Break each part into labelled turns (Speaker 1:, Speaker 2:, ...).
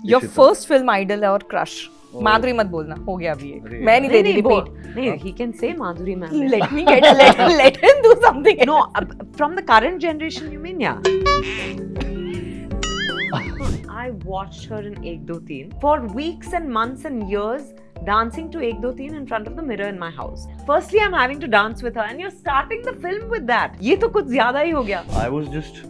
Speaker 1: Your first film idol or crush? माधुरी मत बोलना, हो गया अभी एक. मैं नहीं दे रही repeat.
Speaker 2: नहीं, he can say Madhuri ma'am.
Speaker 1: Let me get let him do something.
Speaker 2: No, from the current generation, you mean, yeah. I watched her in Ek Do Teen for weeks and months and years, dancing to Ek Do Teen in front of the mirror in my house. Firstly, I'm having to dance with her, and you're starting the film with that. ये तो कुछ ज़्यादा ही हो गया.
Speaker 3: I was just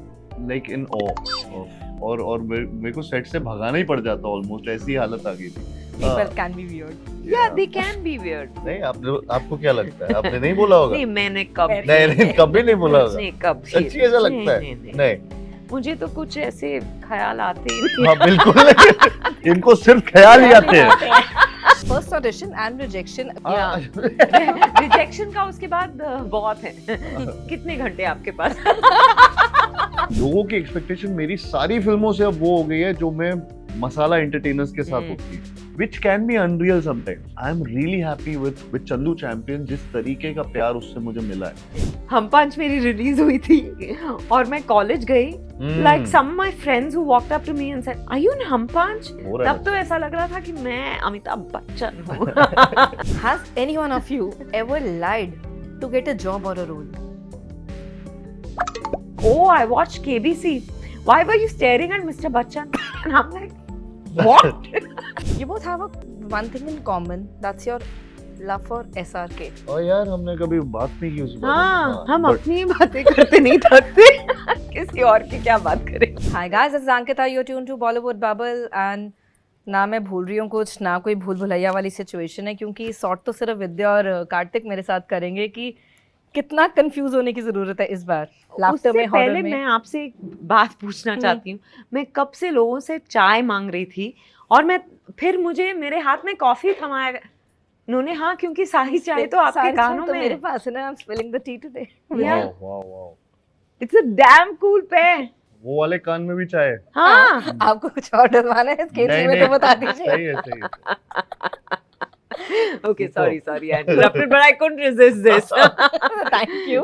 Speaker 3: like in awe of और मेरे को set से भगाना ही पड़ जाता ऑलमोस्ट, ऐसी हालत आ गई थी.
Speaker 1: People can be weird.
Speaker 2: Yeah, they can be weird.
Speaker 3: नहीं, आपको क्या लगता है? आपने नहीं बोला होगा?
Speaker 2: नहीं, मैंने कभी
Speaker 3: नहीं कभी नहीं बोला होगा.
Speaker 2: नहीं, कभी
Speaker 3: सच्ची ऐसा लगता है? नहीं.
Speaker 2: मुझे तो कुछ ऐसे ख्याल आते ही नहीं.
Speaker 3: हाँ बिल्कुल. इनको सिर्फ ख्याल ही आते हैं.
Speaker 1: First audition and rejection.
Speaker 2: Rejection का उसके बाद बहुत है. कितने घंटे आपके पास?
Speaker 3: लोगों की एक्सपेक्टेशन मेरी सारी फिल्मों से अब वो हो गई है जो मैं मसाला एंटरटेनर्स के साथ होती है, which can be unreal sometimes. I am really happy with Chandu Champion, जिस तरीके का प्यार उससे मुझे मिला है.
Speaker 2: हम पांच मेरी रिलीज हुई थी और मैं कॉलेज गई. Like some of my friends who walked up to me and said, "Are you in हम पांच?" तब तो ऐसा लग रहा था कि मैं अमिताभ बच्चन हूँ.
Speaker 1: Has any one of you ever lied to get a job or a role?
Speaker 2: Oh, I watched KBC. Why were you staring at Mr. Bachchan? And I'm like, what?
Speaker 1: You both have one thing in common. That's your love for SRK.
Speaker 3: और यार हमने कभी बात नहीं की उस बारे में.
Speaker 2: हाँ, हम अपनी बातें करते नहीं थकते. किसी और की क्या बात करें?
Speaker 1: Hi guys, this is Ankita. You're tuned to Bollywood Bubble and ना मैं भूल रही हूँ कुछ, ना कोई भूल भुलैया वाली सिचुएशन है, क्योंकि सॉर्ट तो सिर्फ विद्या और कार्तिक मेरे साथ करेंगे कि कितना कंफ्यूज होने की जरूरत है इस बार. लाफ्टर में, हॉरर में.
Speaker 2: पहले मैं आपसे एक बात पूछना चाहती हूँ. मैं कब से लोगों से चाय मांग रही थी और फिर मुझे मेरे हाथ में कॉफी थमाया गया. उन्होंने हाँ, क्योंकि सारी चाय तो आपके कानों में
Speaker 1: मेरे पास है ना. I'm spilling the tea today.
Speaker 3: वाह.
Speaker 2: It's a damn cool pair.
Speaker 3: वो वाले कान में भी चाय.
Speaker 2: हाँ.
Speaker 1: आपको कुछ और डलवाना है इसके में तो बता दीजिए.
Speaker 3: सही है.
Speaker 2: Okay, sorry, I interrupted, but I couldn't resist this.
Speaker 1: Thank you.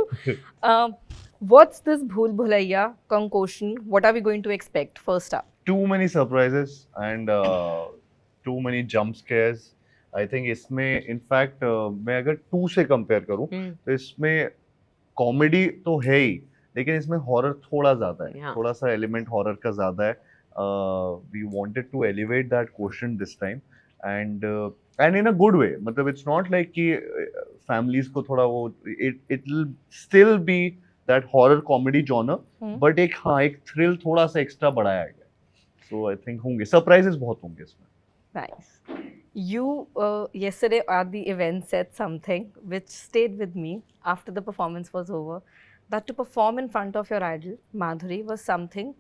Speaker 1: What's this Bhool Bhulaiyaa concoction? What are we going to expect first up?
Speaker 3: Too many surprises and too many jump scares. I think इसमें in fact मैं अगर 2 से compare करूँ तो इसमें comedy तो है ही, लेकिन इसमें हॉरर थोड़ा ज्यादा है. थोड़ा सा एलिमेंट हॉरर का ज्यादा है. We wanted to elevate that quotient this time and in a good way. मतलब it's not like कि families को थोड़ा वो it will still be that horror comedy genre, but एक thrill थोड़ा सा extra बढ़ाया गया. So I think होंगे surprises बहुत होंगे इसमें.
Speaker 1: Nice. You yesterday at the event said something which stayed with me after the performance was over, that to perform in front of your idol Madhuri was something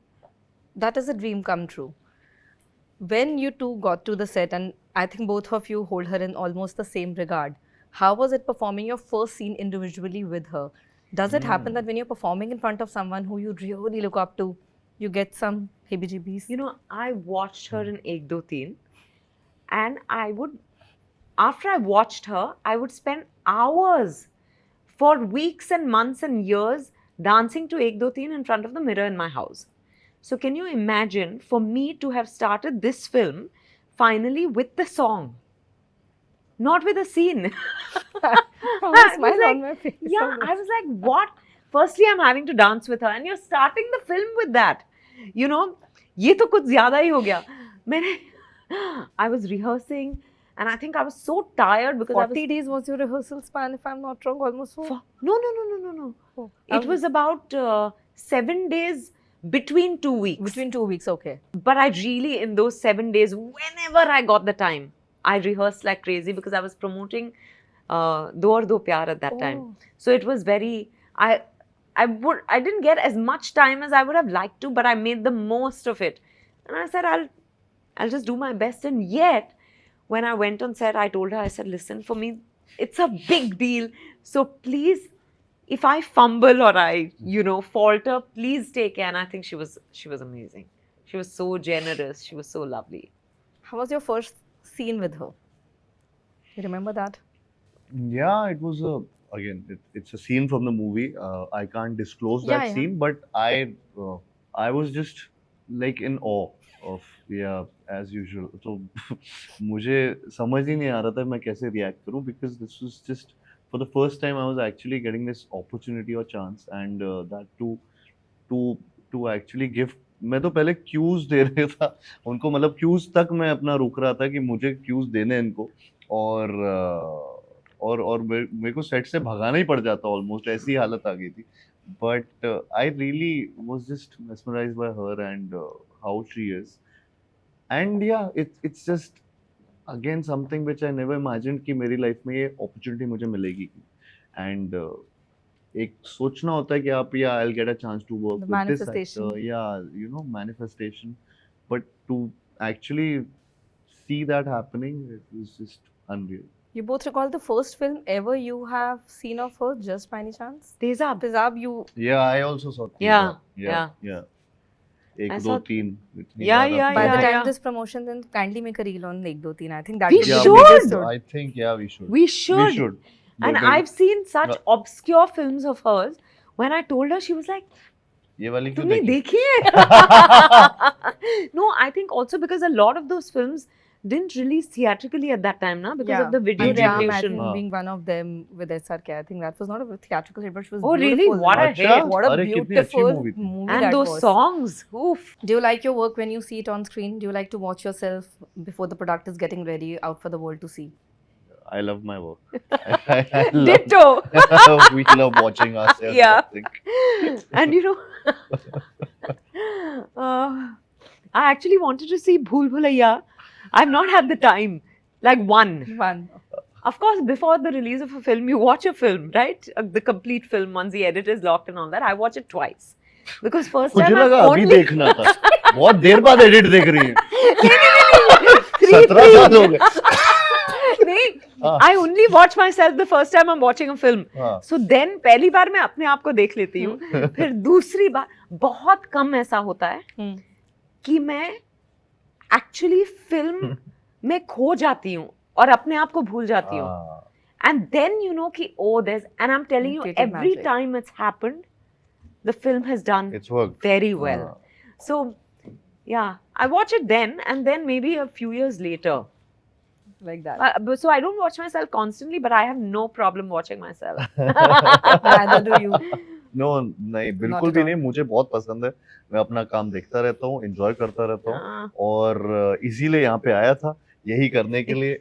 Speaker 1: that is a dream come true. When you two got to the set, and I think both of you hold her in almost the same regard, how was it performing your first scene individually with her? Does it happen that when you're performing in front of someone who you really look up to, you get some heebie-jeebies?
Speaker 2: You know, I watched her in Ek Do Teen, and after I watched her, I would spend hours, for weeks and months and years, dancing to Ek Do Teen in front of the mirror in my house. So can you imagine for me to have started this film finally with the song, not with a scene?
Speaker 1: Smile on my face.
Speaker 2: Yeah, I was like, what? Firstly, I'm having to dance with her, and you're starting the film with that. You know, ये तो कुछ ज़्यादा ही हो गया. I was rehearsing, and I think I was so tired because
Speaker 1: 40 days was your rehearsal span, if I'm not wrong, almost 4.
Speaker 2: No. Oh, it was about 7 days. Between 2 weeks.
Speaker 1: Between 2 weeks, okay.
Speaker 2: But I really, in those 7 days, whenever I got the time, I rehearsed like crazy because I was promoting Do Aur Do Pyar at that time. So it was very, I didn't get as much time as I would have liked to, but I made the most of it. And I said, I'll just do my best. And yet, when I went on set, I told her, I said, listen, for me, it's a big deal. So please, if I fumble or I, falter, please take care. And I think she was amazing. She was so generous. She was so lovely.
Speaker 1: How was your first scene with her? You remember that?
Speaker 3: Yeah, it was it's a scene from the movie. I can't disclose that scene, but I was just like in awe of yeah, as usual. तो मुझे समझ ही नहीं आ रहा था मैं कैसे react करूं, because this was just for the first time I was actually getting this opportunity or chance, and that to actually give. मैं तो पहले cues दे रहा था उनको, मतलब cues तक मैं अपना रुक रहा था कि मुझे cues देने हैं इनको, और मेरे को सेट से भगाना ही पड़ जाता ऑलमोस्ट, ऐसी हालत आ गई थी. But I really was just mesmerized by her and how she is. And yeah, it's just again something which I never imagined कि मेरी लाइफ में ये opportunity मुझे मिलेगी. And एक सोचना होता है कि आप yeah, I'll get a chance to work
Speaker 1: The
Speaker 3: with this
Speaker 1: manifestation.
Speaker 3: actor. Yeah, you know, manifestation. But to actually see that happening, it was just unreal.
Speaker 1: You both recall the first film ever you have seen of her, just by any chance?
Speaker 2: Tezaab.
Speaker 1: Tezaab, you...
Speaker 3: Yeah, I also saw
Speaker 2: Yeah,
Speaker 3: yeah. एक
Speaker 2: I
Speaker 3: दो
Speaker 2: saw-
Speaker 3: तीन इतनी
Speaker 2: Yeah,
Speaker 3: ज़्यादा
Speaker 2: yeah,
Speaker 1: By the
Speaker 2: yeah,
Speaker 1: time
Speaker 2: yeah.
Speaker 1: this promotion, then kindly make a reel on Ek Do Teen. I think that
Speaker 2: We
Speaker 1: would be
Speaker 3: Yeah,
Speaker 1: the
Speaker 2: should.
Speaker 1: biggest one.
Speaker 3: I think yeah, we should.
Speaker 2: We should.
Speaker 3: We should.
Speaker 2: And
Speaker 3: But
Speaker 2: I've seen such
Speaker 3: No.
Speaker 2: obscure films of hers. When I told her, she was like,
Speaker 3: ये वाली क्यों
Speaker 2: तुमने
Speaker 3: देखी?
Speaker 2: देखी है? No, I think also because a lot of those films didn't release theatrically at that time, na? Because of the video
Speaker 3: And
Speaker 1: Jam, I
Speaker 2: revolution.
Speaker 1: think, being one of them with SRK. I think that was not a theatrical hit, but she was
Speaker 2: Oh, really?
Speaker 1: beautiful.
Speaker 2: What a
Speaker 3: अच्छा?
Speaker 2: hit.
Speaker 1: What a
Speaker 3: अरे कितनी अच्छी
Speaker 1: beautiful
Speaker 3: movie थी.
Speaker 1: movie
Speaker 2: And
Speaker 1: that
Speaker 2: those
Speaker 1: was.
Speaker 2: songs. Oof.
Speaker 1: Do you like your work when you see it on screen? Do you like to watch yourself before the product is getting ready out for the world to see?
Speaker 3: I love my work. I love,
Speaker 2: Ditto.
Speaker 3: we love watching ourselves.
Speaker 2: Yeah.
Speaker 3: I think.
Speaker 2: And you know, I actually wanted to see Bhool Bhulaiyaa. I've not had the time. Like one.
Speaker 1: One.
Speaker 2: Of course, before the release of a film, you watch a film, right? The complete film, once the edit is locked and all that. I watch it twice. Because first
Speaker 3: मुझे
Speaker 2: time I
Speaker 3: लगा अभी
Speaker 2: only...
Speaker 3: देखना था. बहुत देर बाद edit देख रही है.
Speaker 2: Three,
Speaker 3: 17 साल हो गए.
Speaker 2: नहीं,
Speaker 3: हाँ.
Speaker 2: I only watch myself the first time I'm watching a film.
Speaker 3: हाँ.
Speaker 2: So then पहली बार मैं अपने आप को देख लेती हूँ. फिर दूसरी बार बहुत कम ऐसा होता है कि मैं एक्चुअली फिल्म में खो जाती हूँ और अपने आप को भूल जाती हूँ.
Speaker 3: हाँ.
Speaker 2: And then you know कि oh there's, and I'm telling you,
Speaker 1: Creative
Speaker 2: every
Speaker 1: magic.
Speaker 2: time it's happened, the film has done
Speaker 3: It's worked.
Speaker 2: very well.
Speaker 3: हाँ.
Speaker 2: So yeah, I watch it then, and then maybe a few years later.
Speaker 1: Like that.
Speaker 2: So I don't watch myself constantly, but I have no problem watching myself.
Speaker 1: Neither do you.
Speaker 3: No, नहीं बिल्कुल
Speaker 1: at
Speaker 3: भी
Speaker 1: all.
Speaker 3: नहीं. मुझे बहुत पसंद है. मैं अपना काम देखता रहता हूँ, एंजॉय करता रहता हूँ,
Speaker 2: हाँ.
Speaker 3: और इसीलिए यहाँ पे आया था यही करने के लिए.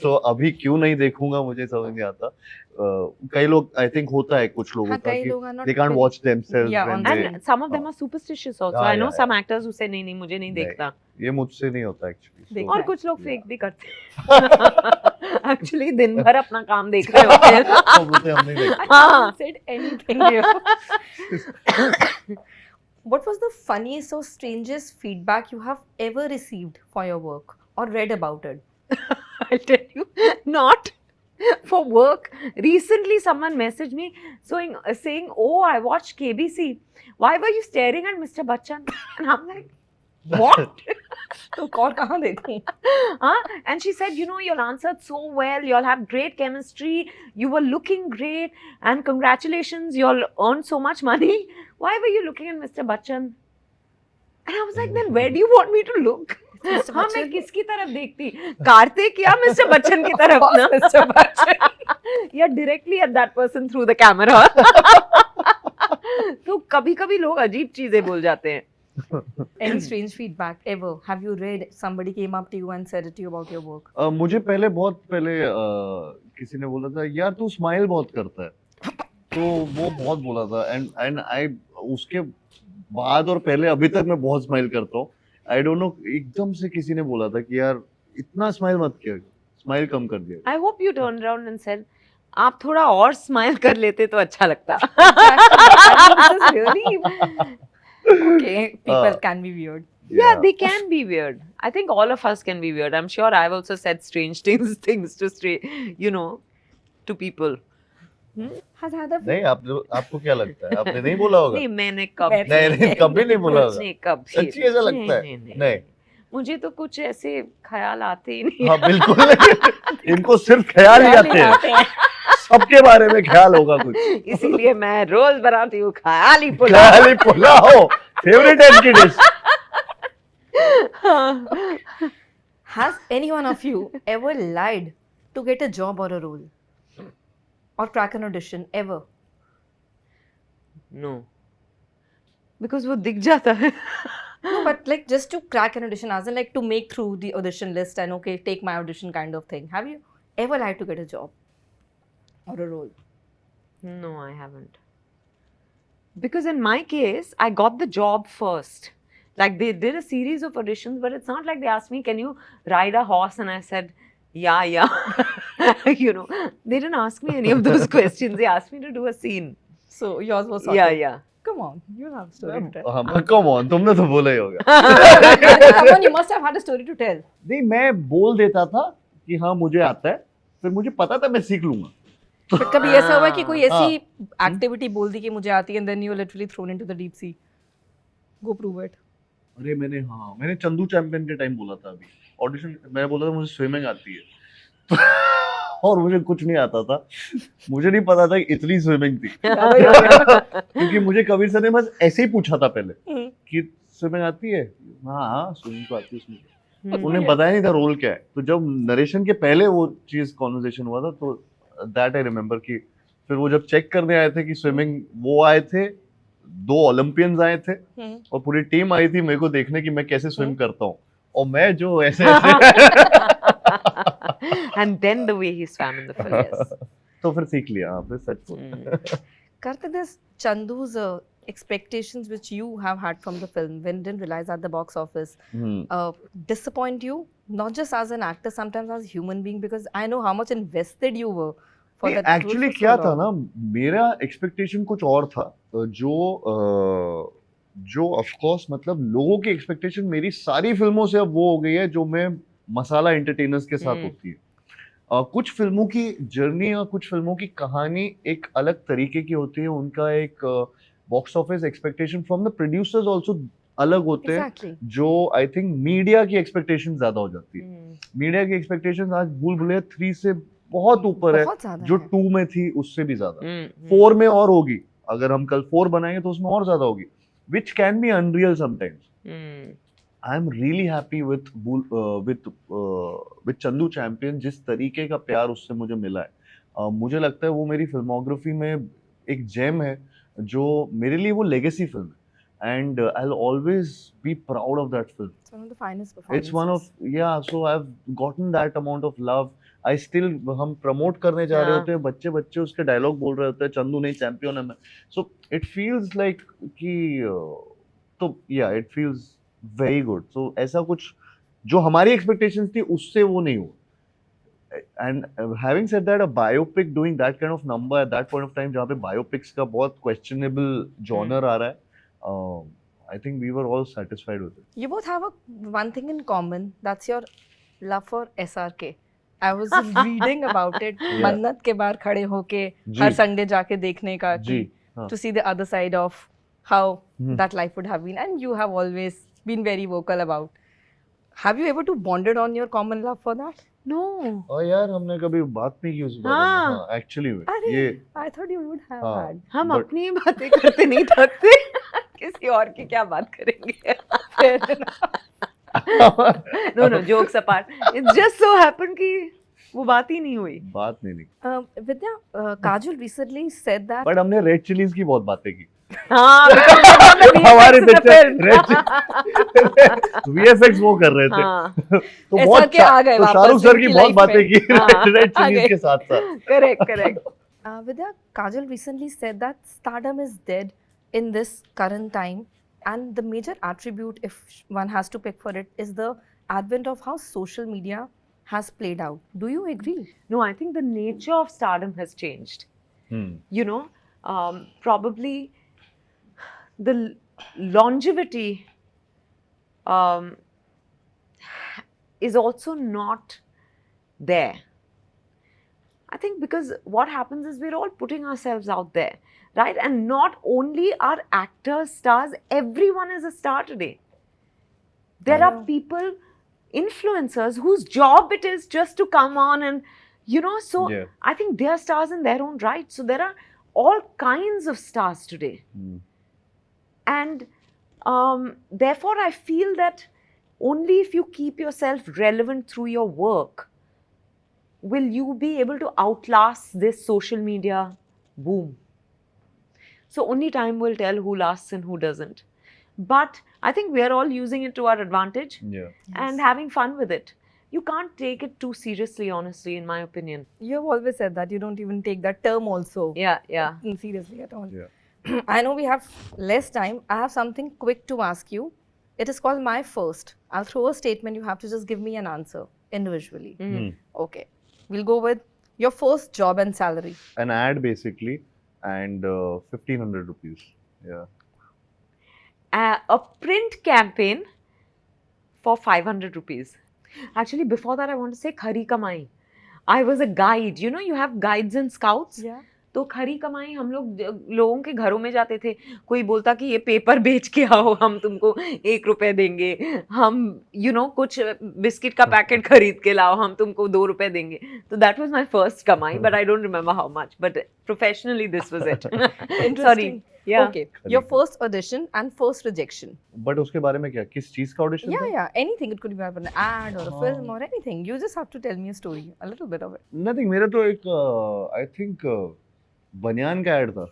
Speaker 3: तो अभी क्यों नहीं देखूंगा मुझे समझ नहीं आता. कई लोग, आई थिंक होता है कुछ लोगों
Speaker 1: हाँ,
Speaker 3: का
Speaker 1: कई
Speaker 3: कि
Speaker 1: लोग are not
Speaker 3: they can't
Speaker 1: very-
Speaker 3: watch themselves
Speaker 1: Yeah,
Speaker 3: when
Speaker 1: on
Speaker 3: they,
Speaker 2: And some of them are superstitious also.
Speaker 3: हाँ,
Speaker 2: I know
Speaker 3: yeah,
Speaker 2: some actors who say नहीं नहीं मुझे नहीं
Speaker 3: नहीं.
Speaker 2: देखता.
Speaker 3: ये मुझसे नहीं होता एक्चुअली.
Speaker 1: देखना
Speaker 2: और
Speaker 1: है.
Speaker 2: कुछ लोग फेक भी करते हैं. Actually दिन भर अपना काम देख रहे होते हैं.
Speaker 3: तो मुझे हम नहीं देखते.
Speaker 1: I haven't said anything here. What was the funniest or strangest feedback you have ever received for your work or read about it?
Speaker 2: I'll tell you, not for work. Recently, someone messaged me saying, "Oh, I watched KBC. Why were you staring at Mr. Bachchan?" And I'm like, "What?"
Speaker 1: तो और कहाँ देखूं?
Speaker 2: Huh? And she said, "You know, you all answered so well. You all have great chemistry. You were looking great, and congratulations, you all earned so much money. Why were you looking at Mr. Bachchan?" And I was like, "Then where do you want me to look?"
Speaker 1: Mr.
Speaker 2: हाँ मैं
Speaker 1: Bachchan?
Speaker 2: किसकी तरफ देखती? कार्तिक या mister Bachchan की तरफ ना?
Speaker 1: Mr. Bachchan.
Speaker 2: या directly at that person through the camera. तो कभी-कभी लोग अजीब चीजें बोल जाते हैं.
Speaker 1: Any strange feedback ever? Have you read somebody came up to you and said it to you about your work?
Speaker 3: मुझे बहुत पहले किसी ने बोला था यार तू स्माइल बहुत करता है, तो वो बहुत बोला था. एंड आई उसके बाद और पहले अभी तक मैं बहुत स्माइल करता हूँ. आई डोंट नो, एकदम से किसी ने बोला था कि यार इतना स्माइल मत किया, स्माइल कम कर दिया.
Speaker 2: I hope you turned around and said, आप थोड़ा और स्माइल कर लेते तो अच्छा लगता.
Speaker 1: This is really okay. People can be weird.
Speaker 2: Yeah, they can be weird. I think all of us can be weird. I'm sure I've also said strange things to to people.
Speaker 1: Has had a
Speaker 3: नहीं, आपको क्या लगता है? आपने नहीं बोला होगा?
Speaker 2: नहीं मैंने कभी
Speaker 3: नहीं, कभी नहीं बोला होगा.
Speaker 2: नहीं कभी.
Speaker 3: सच्ची ऐसा लगता है? नहीं.
Speaker 2: मुझे तो कुछ ऐसे ख्याल आते ही नहीं.
Speaker 3: हाँ बिल्कुल नहीं. इनको सिर्फ ख्याल ही आते हैं. सबके बारे में ख्याल होगा कुछ.
Speaker 2: इसीलिए मैं रोज बनाती हूँ ख्याली पुलाव.
Speaker 3: ख्याली पुलाव फेवरेट है इनकी dish.
Speaker 1: Has any one of you ever lied to get a job or a role? Or crack an audition, ever?
Speaker 2: No. Because वो दिख जाता है.
Speaker 1: No, but like just to crack an audition, as in like to make through the audition list and okay, take my audition kind of thing. Have you ever lied to get a job or a role?
Speaker 2: No, I haven't. Because in my case, I got the job first. Like they did a series of auditions, but it's not like they asked me, can you ride a horse? And I said, yeah. You know, they didn't ask me any of those questions. They asked me to do a scene.
Speaker 1: So yours was sorted.
Speaker 2: Yeah.
Speaker 1: Come on, you have a story to tell.
Speaker 3: हाँ, come on, तुमने तो बोला ही होगा.
Speaker 1: Come on, you must have had a story to tell.
Speaker 3: नहीं, मैं बोल देता था कि हाँ मुझे आता है, फिर मुझे पता था मैं सीख लूंगा.
Speaker 1: But कभी ऐसा हुआ कि कोई ऐसी activity बोल दी कि मुझे आती है and then you were literally thrown into the deep sea. Go prove it.
Speaker 3: अरे मैंने चंदू चैंपियन के टाइम बोला था अभी ऑडिशन. मैंने बोला था मुझे स्विमिंग आती है और मुझे कुछ नहीं आता था. मुझे नहीं पता था कि इतनी स्विमिंग थी क्योंकि मुझे कबीर सर ने बस ऐसे ही पूछा था पहले कि स्विमिंग आती है. हाँ स्विमिंग तो आती है उसमें. उन्हें बताया नहीं था रोल क्या है. तो जब नरेशन के पहले वो चीज कॉन्वर्सेशन हुआ था तो दैट आई रिमेम्बर कि फिर वो जब चेक करने आए थे कि स्विमिंग, वो आए थे, 2 ओलंपियंस आए थे और पूरी टीम आई थी मेरे को देखने कि मैं कैसे स्विम करता हूँ और मैं जो ऐसे
Speaker 2: And then the way he swam in the film. Yes.
Speaker 3: तो फिर सीख लिया. हाँ फिर सच बोल.
Speaker 1: Kartik, this Chandu's expectations which you have had from the film when didn't realize at the box office disappoint you, not just as an actor, sometimes as a human being, because I know how much invested you were for that.
Speaker 3: Actually क्या था ना, मेरा expectation कुछ और था. जो of course मतलब लोगों की एक्सपेक्टेशन मेरी सारी फिल्मों से अब वो हो गई है जो मैं मसाला एंटरटेनर्स के साथ होती है. कुछ फिल्मों की जर्नी और कुछ फिल्मों की कहानी एक अलग तरीके की होती है. उनका एक box office expectation from the producers also अलग होते हैं. जो आई थिंक मीडिया की एक्सपेक्टेशन ज्यादा हो जाती है. मीडिया की एक्सपेक्टेशन आज भूल भुलैया 3 से बहुत ऊपर है, जो 2 में थी उससे भी ज्यादा. 4 में और होगी. अगर हम कल 4 बनाएंगे तो उसमें और ज्यादा होगी, which can be unreal sometimes. I'm really happy with Chandu Champion. जिस तरीके का प्यार उससे मुझे मिला है, मुझे लगता है वो मेरी फिल्मोग्राफी में एक जेम है जो मेरे लिए वो लेगेसी फिल्म है. And I'll always be proud of that film.
Speaker 1: It's one of the finest performances.
Speaker 3: It's one of, yeah, so I've gotten that amount of love. I still, हम promote करने जा रहे होते हैं, बच्चे उसके डायलॉग बोल रहे होते हैं, चंदू नहीं चैंपियन है मैं. So it feels like कि तो yeah, it feels very good. So ऐसा कुछ जो हमारी एक्सपेक्टेशंस थी उससे वो नहीं हुआ. And having said that, a biopic doing that kind of number at that point of time, जहाँ पे biopics का बहुत questionable genre आ रहा है, I think we were all satisfied with it.
Speaker 1: You both have one thing in common. That's your love for SRK. I was reading about it. मन्नत के बाहर खड़े होके हर संडे जाके देखने का to see the other side of how that life would have been, and you have always been very vocal about. Have you ever bonded on your common love for that?
Speaker 2: No.
Speaker 3: और यार हमने कभी बात नहीं की उस बारे में. Actually ये
Speaker 1: I thought you would have had.
Speaker 2: हम अपनी बातें करते नहीं थकते. किसी और की क्या बात करेंगे? No, jokes apart. It just so happened कि वो बात ही नहीं हुई.
Speaker 3: बात नहीं.
Speaker 1: Vidya, Kajol recently said that.
Speaker 3: But हमने रेड चिलीज की बहुत बातें की.
Speaker 2: हाँ,
Speaker 3: हमारे VFX वो कर रहे थे. तो बहुत तो शाहरुख सर की बहुत बातें की रेड चिलीज के साथ साथ.
Speaker 2: Correct.
Speaker 1: Vidya, Kajol recently said that stardom is dead in this current time, and the major attribute, if one has to pick for it, is the advent of how social media has played out. Do you agree?
Speaker 2: No, I think the nature of stardom has changed. You know, probably the longevity is also not there. I think because what happens is we're all putting ourselves out there, right? And not only are actors stars, everyone is a star today. There are people, influencers, whose job it is just to come on and, you know, so I think they are stars in their own right. So there are all kinds of stars today. And therefore I feel that only if you keep yourself relevant through your work will you be able to outlast this social media boom. So only time will tell who lasts and who doesn't. But I think we are all using it to our advantage and having fun with it. You can't take it too seriously, honestly, in my opinion.
Speaker 1: You have always said that you don't even take that term also
Speaker 2: Yeah.
Speaker 1: seriously at all.
Speaker 3: Yeah.
Speaker 1: I know we have less time. I have something quick to ask you. It is called My First. I'll throw a statement. You have to just give me an answer individually. Okay. We'll go with your first job and salary.
Speaker 3: An ad basically, and 1,500 rupees. Yeah.
Speaker 2: A print campaign for 500 rupees. Actually, before that, I want to say khari kamai. I was a guide. You know, you have guides and scouts.
Speaker 1: Yeah.
Speaker 2: तो खरी कमाई हम लोग लोगों के घरों में जाते थे. कोई बोलता कि ये पेपर बेच के आओ, हम तुमको 1 रुपए देंगे. हम कुछ बिस्किट का पैकेट खरीद के लाओ, हम तुमको 2 रुपए देंगे. तो that was my first कमाई, but I don't remember how much. But professionally, this was it.
Speaker 1: Interesting.
Speaker 2: Yeah.
Speaker 1: Okay. Your first audition and first rejection.
Speaker 3: But उसके बारे में क्या, किस चीज का ऑडिशन था?
Speaker 1: Yeah. Anything. It could be an ad or a film or anything. You just have to tell me a story, a little bit of it.
Speaker 3: Nothing. मेरा तो एक I think बनियान का ऐड था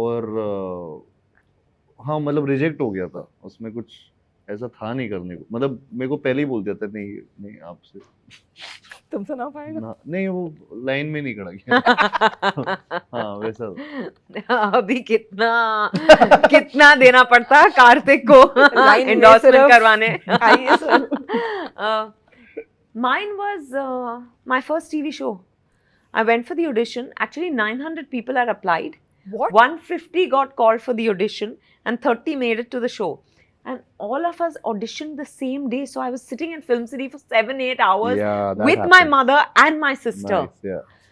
Speaker 3: और हाँ मतलब रिजेक्ट हो गया था. उसमें कुछ ऐसा था नहीं करने को. मतलब मेरे को पहले ही बोल दिया था नहीं आपसे
Speaker 1: तुमसे ना पाएगा.
Speaker 3: नहीं वो लाइन में नहीं खड़ा किया. हाँ वैसा.
Speaker 2: अभी कितना देना पड़ता है कार्तिक को एंडोर्समेंट करवाने. Mine was my first TV show. I went for the audition. Actually, 900 people had applied.
Speaker 1: What?
Speaker 2: 150 got called for the audition and 30 made it to the show. And all of us auditioned the same day. So I was sitting in Film City for 7-8 hours with my mother and my sister.
Speaker 3: Nice.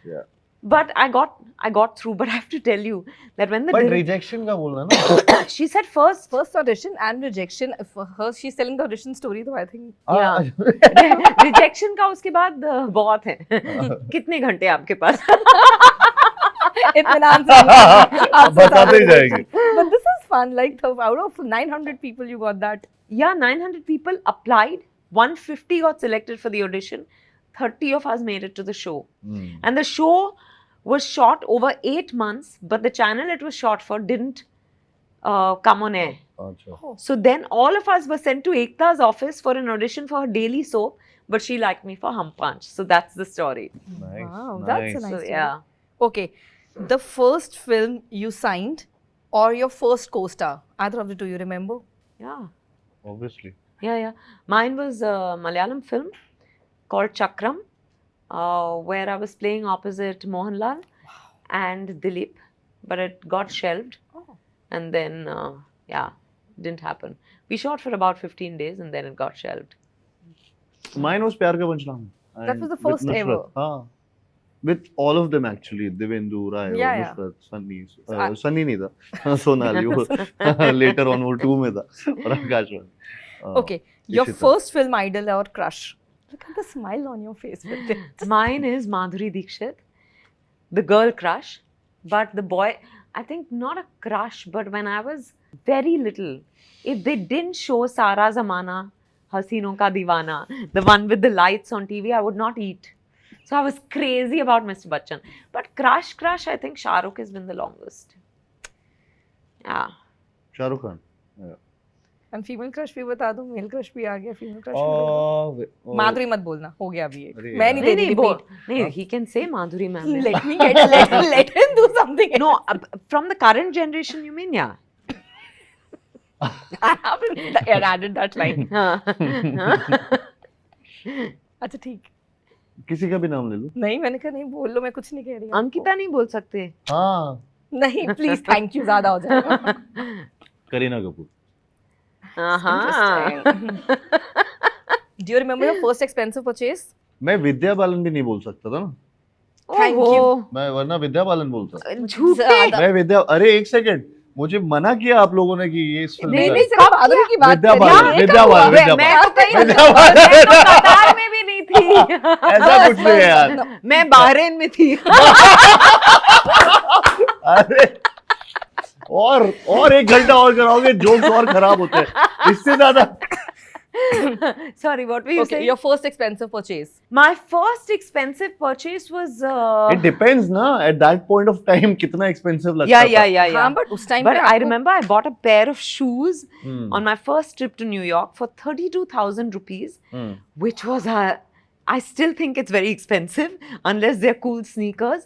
Speaker 3: Yeah.
Speaker 2: But I got through. But I have to tell you that when the
Speaker 3: But rejection का बोलना ना.
Speaker 2: she said first
Speaker 1: audition and rejection. For her, she's telling the audition story, though I think.
Speaker 2: Yeah. rejection का उसके बाद बहुत है. कितने घंटे आपके पास?
Speaker 1: इत्मीनान से
Speaker 3: बताते ही जाएंगे.
Speaker 1: But this is fun. Like out of 900 people, you got that.
Speaker 2: Yeah, 900 people applied. 150 got selected for the audition. 30 of us made it to the show. And the show was shot over 8 months, but the channel it was shot for didn't come on air. So then all of us were sent to Ekta's office for an audition for her daily soap, but she liked me for Hum Punch. So that's the story.
Speaker 3: Nice.
Speaker 1: Wow, that's a nice
Speaker 2: So
Speaker 1: story.
Speaker 2: yeah.
Speaker 1: Okay, the first film you signed or your first co-star, either of the two, you remember?
Speaker 2: Yeah.
Speaker 3: Obviously.
Speaker 2: Yeah. Mine was a Malayalam film called Chakram, where I was playing opposite Mohanlal and Dilip, but it got shelved. And then, didn't happen. We shot for about 15 days and then it got shelved.
Speaker 3: Mine was Pyar Ka Panchnaama.
Speaker 1: That was the first ever.
Speaker 3: With all of them actually. Devendu, Rai, Nusrat, Sunny. Sunny नहीं था. Sonali वो later on वो 2 में था. और आकाश में.
Speaker 1: Okay, your first film idol or crush? Look at the smile on your face with it.
Speaker 2: Mine is Madhuri Dixit, the girl crush, but the boy, I think not a crush, but when I was very little, if they didn't show Sara Zamana, Haseenon Ka Deewana, the one with the lights on TV, I would not eat. So I was crazy about Mr. Bachchan. But crush, I think Shah Rukh has been the longest. Yeah.
Speaker 3: Shah Rukh Khan. Yeah.
Speaker 1: And female crush भी बता दूं, male crush भी आ गया, female crush भी बता दूं. माधुरी मत बोलना, हो गया अभी एक. मैं नहीं दे रही repeat.
Speaker 2: नहीं, he can say Madhuri ma'am.
Speaker 1: Let him do something.
Speaker 2: No, from the current generation, you mean, yeah.
Speaker 1: I haven't added that line. अच्छा ठीक.
Speaker 3: किसी का भी नाम ले लो.
Speaker 1: नहीं, मैंने कहा नहीं बोल लो, मैं कुछ नहीं कह रही.
Speaker 2: अंकिता नहीं बोल सकते.
Speaker 3: हाँ.
Speaker 1: नहीं, please, thank you, ज़्यादा हो जाएगा.
Speaker 3: Kareena Kapoor.
Speaker 1: Do you remember your first expensive purchase?
Speaker 3: मैं विद्या बालन भी नहीं बोल सकता था ना.
Speaker 1: Thank you.
Speaker 3: मैं वरना विद्या बालन बोलता.
Speaker 2: झूठे.
Speaker 3: मैं विद्या, अरे एक सेकंड, मुझे मना किया आप लोगों ने कि ये
Speaker 1: नहीं सिर्फ माधुरी की बात
Speaker 3: विद्या बालन.
Speaker 2: मैं तो कतार में भी नहीं थी.
Speaker 3: ऐसा कुछ नहीं है यार.
Speaker 2: मैं बहरीन में थी.
Speaker 3: अरे और 1 घंटा और कराओगे, जोक्स और खराब होते हैं. इससे ज्यादा
Speaker 2: Sorry, what were you
Speaker 1: Okay,
Speaker 2: saying?
Speaker 1: your first expensive purchase.
Speaker 2: My first expensive purchase was.
Speaker 3: It depends ना at that point of time कितना expensive लगता
Speaker 2: Yeah,
Speaker 3: था.
Speaker 2: yeah.
Speaker 1: हाँ, but उस time
Speaker 2: But
Speaker 1: पे
Speaker 2: I
Speaker 1: आपको-
Speaker 2: remember I bought a pair of shoes
Speaker 3: Hmm.
Speaker 2: on my first trip to New York for 32,000 rupees,
Speaker 3: Hmm.
Speaker 2: which was I still think it's very expensive unless they're cool sneakers.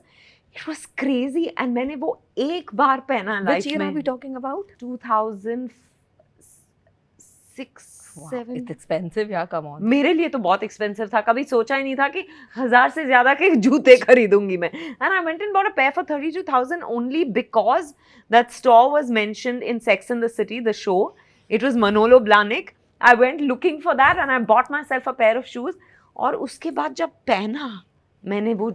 Speaker 2: It was crazy and मैंने वो एक बार पहना
Speaker 1: Which
Speaker 2: life
Speaker 1: year
Speaker 2: में.
Speaker 1: are we talking about?
Speaker 2: 2006,
Speaker 1: Wow,
Speaker 2: 7.
Speaker 1: it's expensive, yeah, come on.
Speaker 2: मेरे लिए तो बहुत expensive था. कभी सोचा ही नहीं था कि 1000 से ज्यादा के जूते खरीदूंगी मैं. And I went and bought a pair for 32,000 only because that store was mentioned in Sex and the City, the show. It was Manolo Blahnik. I went looking for that and I bought myself a pair of shoes. और उसके बाद जब पहना मैंने वो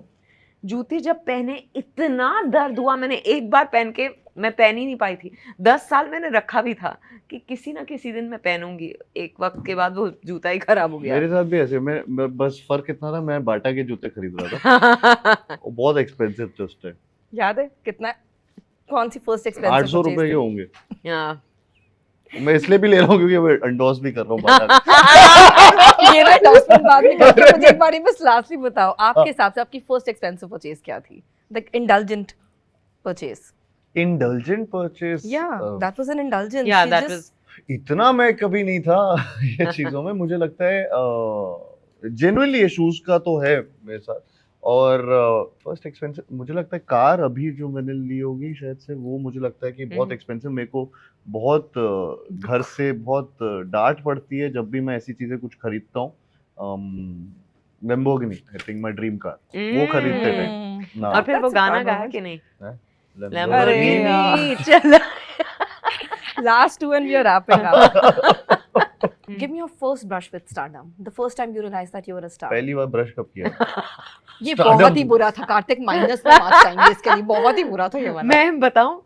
Speaker 2: जूते जब पहने इतना दर्द हुआ. मैंने एक बार पहन के मैं पहन ही नहीं पाई थी. 10 साल मैंने रखा भी था कि किसी ना किसी दिन मैं पहनूंगी. एक वक्त के बाद वो जूता ही खराब हो गया.
Speaker 3: मेरे साथ भी ऐसे मैं बस फर्क इतना था मैं बाटा के जूते खरीद रहा था. वो बहुत एक्सपेंसिव थे उस टाइम.
Speaker 1: याद है कितना? कौन सी first expensive
Speaker 3: 800
Speaker 1: purchase
Speaker 3: रुपए के
Speaker 1: थी?
Speaker 3: होंगे.
Speaker 2: Yeah.
Speaker 3: मैं इसलिए भी ले रहा हूँ क्योंकि मैं एंडोर्स भी कर रहा हूँ बाटा.
Speaker 1: ये ना endorsement बाद में करके मुझे एक बार बस lastly बताओ आपके हिसाब से आपकी first expensive purchase क्या थी? The indulgent purchase.
Speaker 3: Indulgent purchase.
Speaker 1: Yeah, that was an indulgence.
Speaker 2: Yeah,
Speaker 1: She
Speaker 2: that
Speaker 1: just-
Speaker 2: was.
Speaker 3: इतना मैं कभी नहीं था ये चीजों में. मुझे लगता है जेन्युइनली ये शूज का तो है मेरे साथ. और फर्स्ट एक्सपेंसिव मुझे लगता है कार अभी जो मैंने ली होगी शायद से वो मुझे लगता है कि बहुत एक्सपेंसिव. मेरे को बहुत घर से बहुत डांट पड़ती है जब भी मैं ऐसी चीजें कुछ खरीदता हूँ. Lamborghini, I think my dream car. वो खरीदते थे. ना.
Speaker 2: और फिर वो
Speaker 1: That's a
Speaker 2: गाना
Speaker 1: fun
Speaker 2: गाया
Speaker 1: one.
Speaker 2: कि नहीं?
Speaker 3: Lamborghini.
Speaker 2: Lamborghini चला.
Speaker 1: Last two and we are wrapping up. Give me your first brush with stardom. The first time you realized that you were a star.
Speaker 3: पहली बार ब्रश कब किया?
Speaker 1: ये
Speaker 3: Stardom.
Speaker 1: बहुत ही बुरा था. कार्तिक माइनस में मार्क्स आएंगे इसके लिए. बहुत ही बुरा था ये वाला.
Speaker 2: मैं बताऊं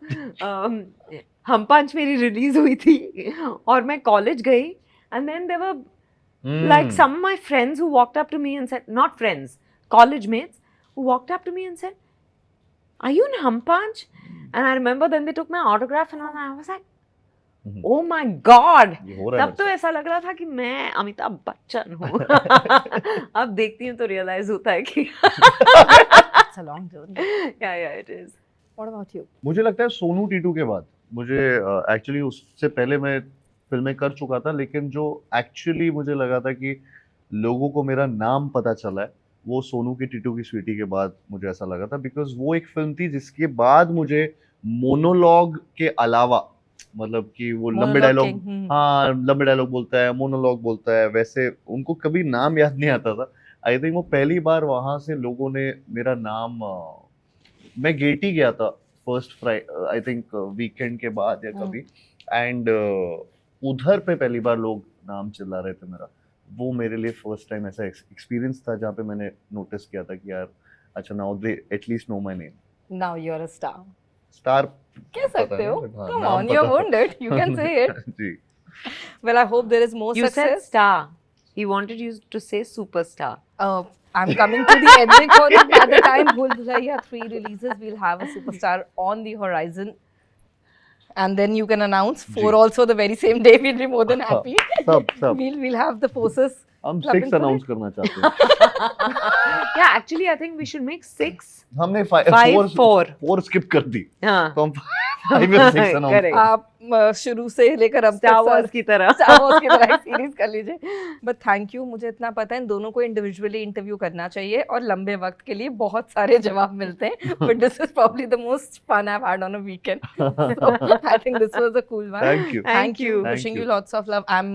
Speaker 2: हम पांच मेरी रिलीज हुई थी और मैं कॉलेज गई and then there were like some of my friends who walked up to me and said, not friends, college mates who walked up to me and said, are you in Hum Panch? And I remember then they took my autograph and I was like, oh my god.
Speaker 3: ये हो रहा है
Speaker 2: तब तो ऐसा लग रहा था कि मैं अमिताभ बच्चन हूँ. अब देखती हूँ तो रियलाइज होता है कि
Speaker 1: It's a long journey.
Speaker 2: yeah it is.
Speaker 1: What about you?
Speaker 3: मुझे लगता है सोनू टीटू के बाद मुझे एक्चुअली उससे पहले मैं फिल्में कर चुका था लेकिन जो एक्चुअली मुझे लगा था कि लोगों को मेरा नाम पता चला है वो सोनू की टीटू की स्वीटी के बाद मुझे ऐसा लगा था. बिकॉज वो एक फिल्म थी जिसके बाद मुझे मोनोलॉग के अलावा मतलब कि वो लंबे डायलॉग लंबे डायलॉग बोलता है मोनोलॉग बोलता है वैसे उनको कभी नाम याद नहीं आता था. आई थिंक वो पहली बार वहां से लोगों ने मेरा नाम मैं गेट ही गया था first Friday I think weekend के बाद या कभी एंड उधर पे पहली बार लोग नाम चिल्ला रहे थे मेरा. वो मेरे लिए फर्स्ट टाइम ऐसा एक्सपीरियंस था जहाँ पे मैंने नोटिस किया था कि यार अच्छा now they at least know my name.
Speaker 1: Now you're a star.
Speaker 3: Star
Speaker 1: कह सकते हो.
Speaker 3: हाँ,
Speaker 1: Come
Speaker 3: नाम
Speaker 1: on, you've
Speaker 3: पता
Speaker 1: earned it. You can say it.
Speaker 3: Ji.
Speaker 1: Well, I hope there is more
Speaker 2: You said
Speaker 1: success.
Speaker 2: star. He wanted you to say superstar.
Speaker 1: I'm coming to the ending for it. By the time Bhool Bhulaiyaa 3 releases, we'll have a superstar on the horizon. And then you can announce 4 also the very same day. We'll be more than happy.
Speaker 3: सब
Speaker 1: We'll have the forces.
Speaker 3: हम
Speaker 1: clubbing
Speaker 3: 6
Speaker 1: for
Speaker 3: announce
Speaker 1: it.
Speaker 3: करना चाहते हैं.
Speaker 2: Yeah, actually, I think we should make 6.
Speaker 3: हमने
Speaker 2: 5, 4.
Speaker 3: 4 skip कर दी
Speaker 2: हाँ.
Speaker 3: तो हम 5 और 6 अनाउंस.
Speaker 2: Correct.
Speaker 1: आप शुरू से लेकर अब
Speaker 2: Star Wars की तरह.
Speaker 1: Star Wars की तरह सीरीज कर लीजिए. But thank you. मुझे इतना पता है इन दोनों को इंडिविजुअली इंटरव्यू करना चाहिए और लंबे वक्त के लिए बहुत सारे जवाब मिलते हैं. But this is probably the most fun I've had on a weekend. So I think this was a cool one.
Speaker 3: Thank you.
Speaker 2: Thank you.
Speaker 3: Thank
Speaker 1: Wishing
Speaker 3: you.
Speaker 1: you lots of love. I'm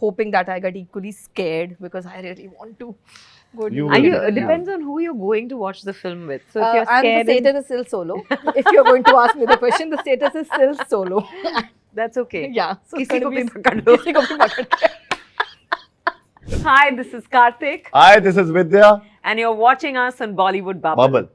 Speaker 1: hoping that I get equally scared because I really want to go to
Speaker 3: You
Speaker 2: Are
Speaker 3: will.
Speaker 2: you,
Speaker 3: Yeah.
Speaker 2: depends on who you're going to watch the film with. So if you're
Speaker 1: and the
Speaker 2: scared,
Speaker 1: status is still solo. If you're going to ask me the question, the status is still solo.
Speaker 2: that's okay.
Speaker 1: Yeah. So it's
Speaker 2: किसी को
Speaker 1: gonna
Speaker 2: भी पकड़ लो.
Speaker 1: किसी को भी पकड़ के.
Speaker 2: Hi, this is Kartik,
Speaker 3: Hi, this is Vidya
Speaker 2: and you're watching us on Bollywood Bubble.
Speaker 3: Bubble.